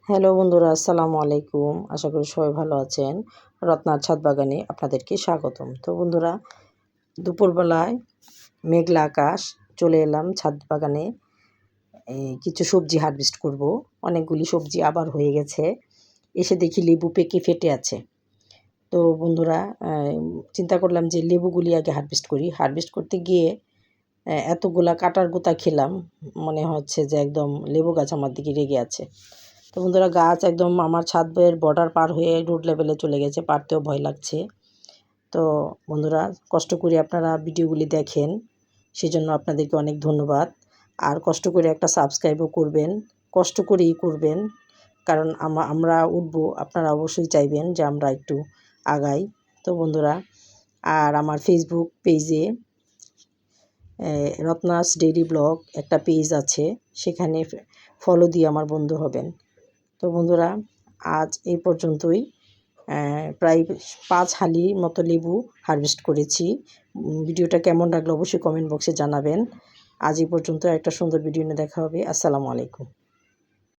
Hello বন্ধুরা, আসসালামু আলাইকুম। আশা করি সবাই ভালো আছেন। রত্নার ছাদ বাগানে আপনাদেরকে স্বাগতম। তো বন্ধুরা, দুপুরবেলায় মেঘলা আকাশ, চলে এলাম ছাদ বাগানে। কিছু সবজি হারভেস্ট করব। অনেকগুলি সবজি আবার হয়ে গেছে। এসে দেখি লেবু পেকে ফেটে আছে। তো বন্ধুরা, চিন্তা করলাম যে লেবুগুলি আগে হারভেস্ট করি। হারভেস্ট করতে গিয়ে এতগুলা কাটার গোতা খেলাম, মনে হচ্ছে যে একদম লেবু গাছ আমার দিকে রেগে আছে। তো বন্ধুরা, গাছ একদম আমার ছাদের বর্ডার পার হয়ে রোড লেভেলে চলে গেছে, পারতেও ভয় লাগছে। তো বন্ধুরা, কষ্ট করে আপনারা ভিডিওগুলি দেখেন, সেজন্য আপনাদেরকে অনেক ধন্যবাদ। আর কষ্ট করে একটা সাবস্ক্রাইবও করবেন, কষ্ট করেই করবেন, কারণ আমরা উঠবো, আপনারা অবশ্যই চাইবেন যে আমরা একটু আগাই। তো বন্ধুরা, আর আমার ফেসবুক পেজে রত্নাস ডেইলি ব্লগ একটা পেজ আছে, সেখানে ফলো দিয়ে আমার বন্ধু হবেন। তো বন্ধুরা, আজ এই পর্যন্তই। প্রায় 5 হালি মতো লেবু হারভেস্ট করেছি। ভিডিওটা কেমন লাগলো অবশ্যই কমেন্ট বক্সে জানাবেন। আজ এই পর্যন্ত, একটা সুন্দর ভিডিও নিয়ে দেখা হবে। আসসালামু আলাইকুম।